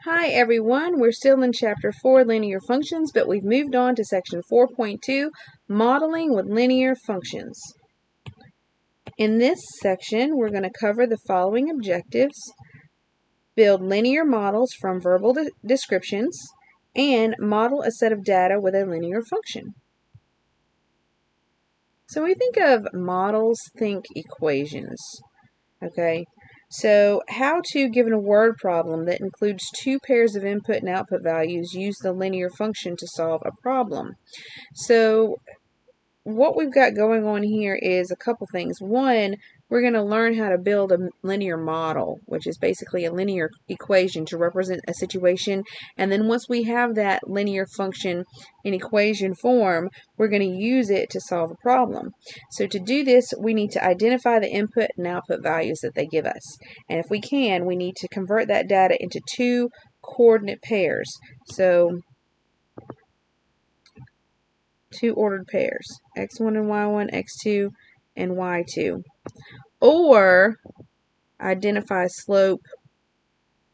Hi everyone, we're still in Chapter 4, Linear Functions, but we've moved on to Section 4.2, Modeling with Linear Functions. In this section, we're going to cover the following objectives: build linear models from verbal descriptions, and model a set of data with a linear function. So when we think of models, think equations. Okay, so how to, given a word problem that includes two pairs of input and output values, use the linear function to solve a problem. So what we've got going on here is a couple things. One, we're going to learn how to build a linear model, which is basically a linear equation to represent a situation. And then once we have that linear function in equation form, we're going to use it to solve a problem. So to do this, we need to identify the input and output values that they give us. And if we can, we need to convert that data into two coordinate pairs. So two ordered pairs, x1 and y1, x2 and y2, or identify slope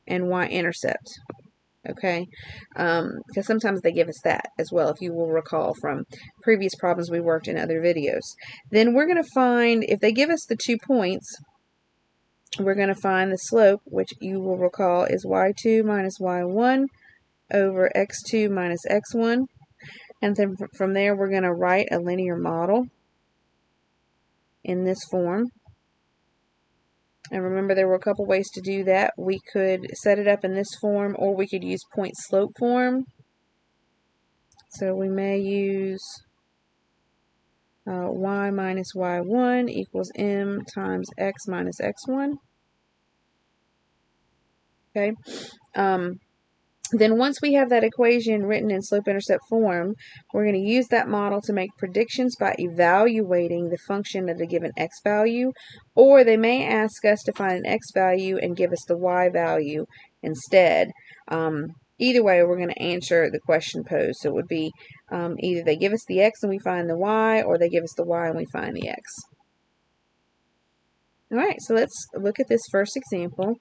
and y-intercept. Okay, because sometimes they give us that as well, if you will recall from previous problems we worked in other videos. Then we're going to find, if they give us the 2 points, we're going to find the slope, which you will recall is y2 minus y1 over x2 minus x1. And then from there, we're going to write a linear model in this form. And remember, there were a couple ways to do that. We could set it up in this form, or we could use point slope form. So we may use y minus y1 equals m times x minus x1. Okay. Then once we have that equation written in slope-intercept form, we're going to use that model to make predictions by evaluating the function at a given x value, or they may ask us to find an x value and give us the y value instead. Either way, we're going to answer the question posed. So it would be either they give us the x and we find the y, or they give us the y and we find the x. All right, so let's look at this first example.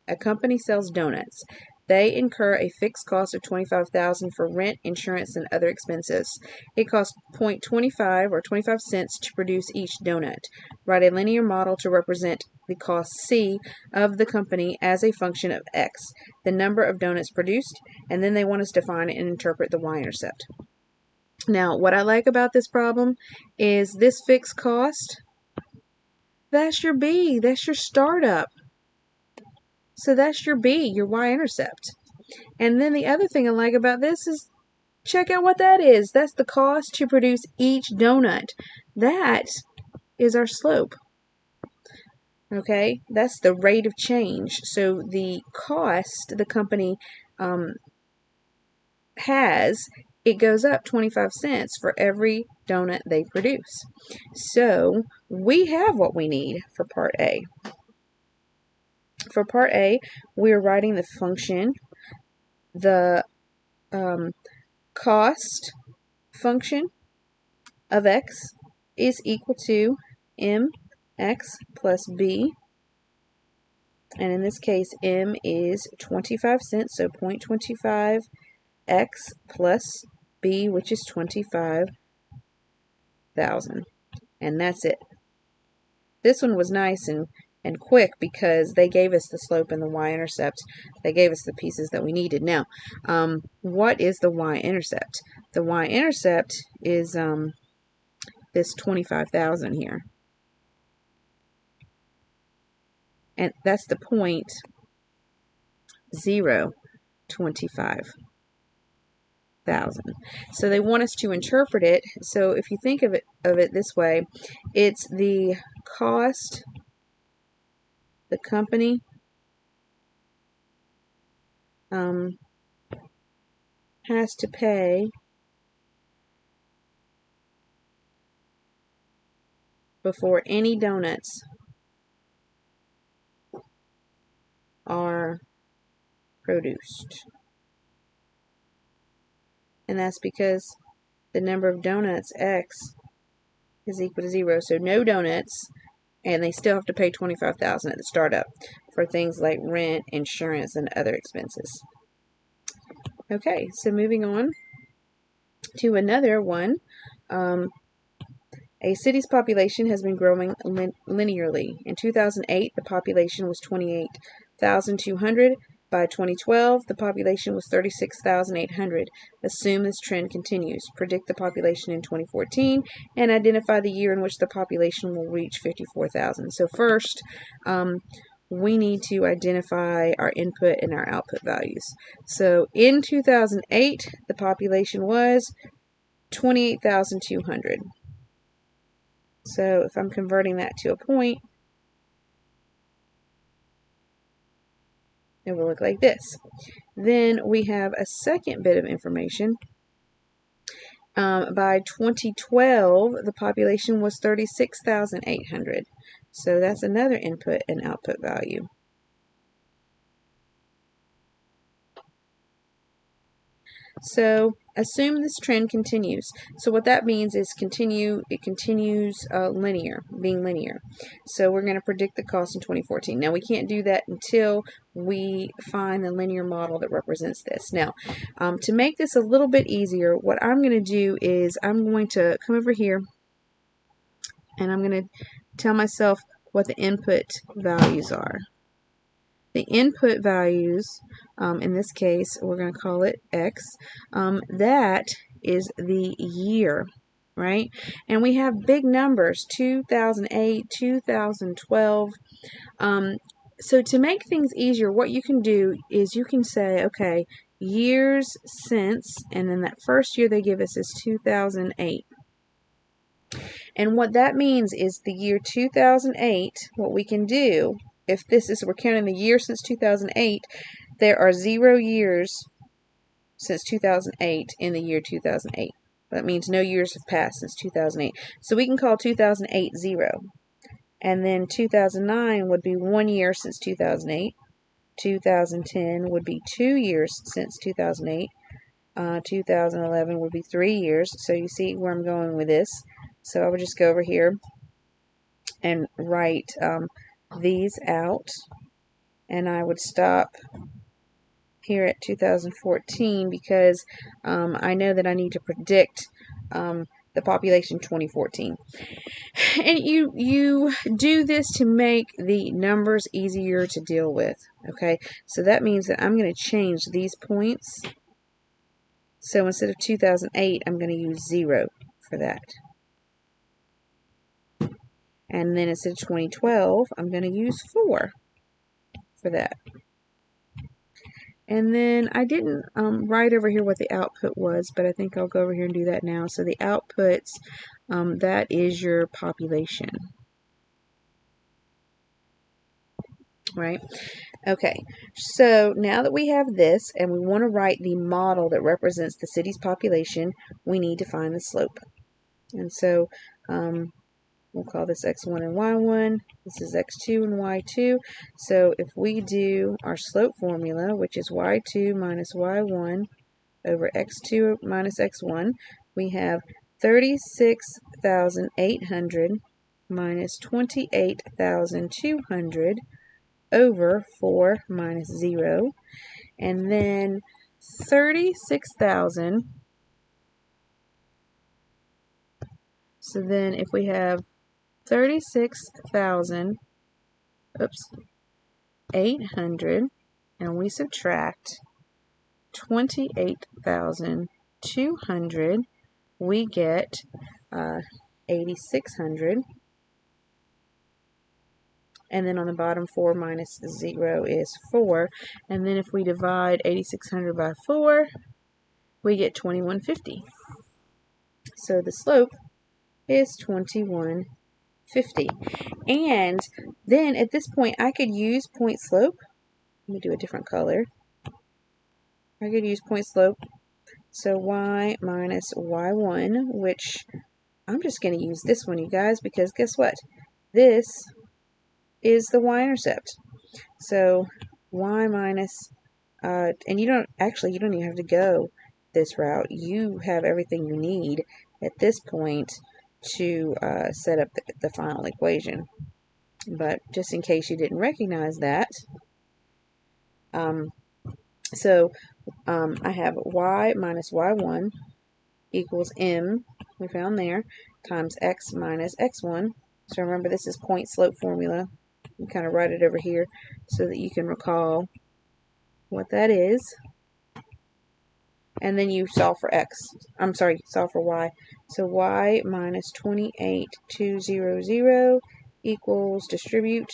A company sells donuts. They incur a fixed cost of $25,000 for rent, insurance, and other expenses. It costs 0.25 or 25 cents to produce each donut. Write a linear model to represent the cost C of the company as a function of X, the number of donuts produced, and then they want us to find and interpret the y-intercept. Now, what I like about this problem is this fixed cost, that's your B, that's your startup. So that's your B, your y-intercept. And then the other thing I like about this is, check out what that is. That's the cost to produce each donut. That is our slope. Okay, that's the rate of change. So the cost the company has, it goes up 25 cents for every donut they produce. So we have what we need for part A. For part A, we're writing the function, the cost function of x is equal to mx plus b, and in this case m is 25 cents, so 0.25 x plus b, which is 25,000, and that's it. This one was nice and quick because they gave us the slope and the y-intercept. They gave us the pieces that we needed. Now, what is the y-intercept? The y-intercept is this 25,000 here. And that's the point 0.25,000. So they want us to interpret it. So if you think of it this way, it's the cost the company has to pay before any donuts are produced. And that's because the number of donuts, x, is equal to 0. So no donuts, and they still have to pay $25,000 at the startup for things like rent, insurance, and other expenses. Okay, so moving on to another one. A city's population has been growing linearly. In 2008, the population was 28,200. By 2012, the population was 36,800. Assume this trend continues. Predict the population in 2014 and identify the year in which the population will reach 54,000. So first, we need to identify our input and our output values. So in 2008, the population was 28,200. So if I'm converting that to a point, it will look like this. Then we have a second bit of information. By 2012, the population was 36,800. So that's another input and output value. So assume this trend continues. So what that means is it continues being linear. So we're going to predict the cost in 2014. Now we can't do that until we find the linear model that represents this. Now, to make this a little bit easier, what I'm going to do is I'm going to come over here and I'm going to tell myself what the input values are. The input values, in this case, we're going to call it X. That is the year, right? And we have big numbers, 2008, 2012. So to make things easier, what you can do is you can say, okay, years since, and then that first year they give us is 2008. And what that means is the year 2008, what we can do, if we're counting the year since 2008, there are 0 years since 2008 in the year 2008. That means no years have passed since 2008. So we can call 2008 0. And then 2009 would be 1 year since 2008. 2010 would be 2 years since 2008. 2011 would be 3 years. So you see where I'm going with this. So I would just go over here and write these out, and I would stop here at 2014 because I know that I need to predict the population 2014. And you do this to make the numbers easier to deal with. Okay, so that means that I'm going to change these points. So instead of 2008, I'm going to use 0 for that. And then instead of 2012, I'm going to use 4 for that. And then I didn't write over here what the output was, but I think I'll go over here and do that now. So the outputs, that is your population. Right? Okay, so now that we have this and we want to write the model that represents the city's population, we need to find the slope. And so we'll call this x1 and y1. This is x2 and y2. So if we do our slope formula, which is y2 minus y1 over x2 minus x1, we have 36,800 minus 28,200 over 4 minus 0. And then 36,000. So then if we have 36,800 and we subtract 28,200, we get 8,600. And then on the bottom, 4 minus 0 is 4. And then if we divide 8,600 by 4, we get 2150. So the slope is 2150. And then at this point, I could use point slope. Let me do a different color. I could use point slope. So y minus y1, which I'm just going to use this one, you guys, because guess what? This is the y-intercept. So y minus, and you don't even have to go this route. You have everything you need at this point to set up the final equation. But just in case you didn't recognize that, so I have y minus y1 equals m, we found there, times x minus x1. So remember, this is point slope formula. You kind of write it over here so that you can recall what that is. And then you solve for solve for y. So y minus 28,200 equals, distribute,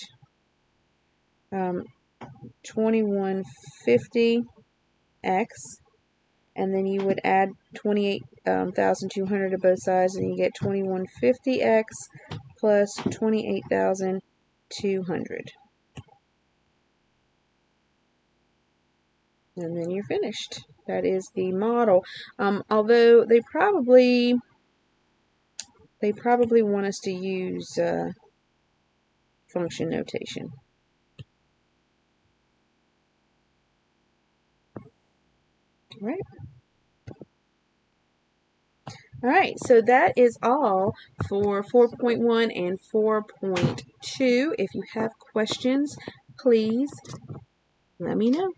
2150x, and then you would add 28,200 to both sides, and you get 2150x plus 28,200. And then you're finished. That is the model. Although they probably want us to use function notation. Alright, so that is all for 4.1 and 4.2. If you have questions, please let me know.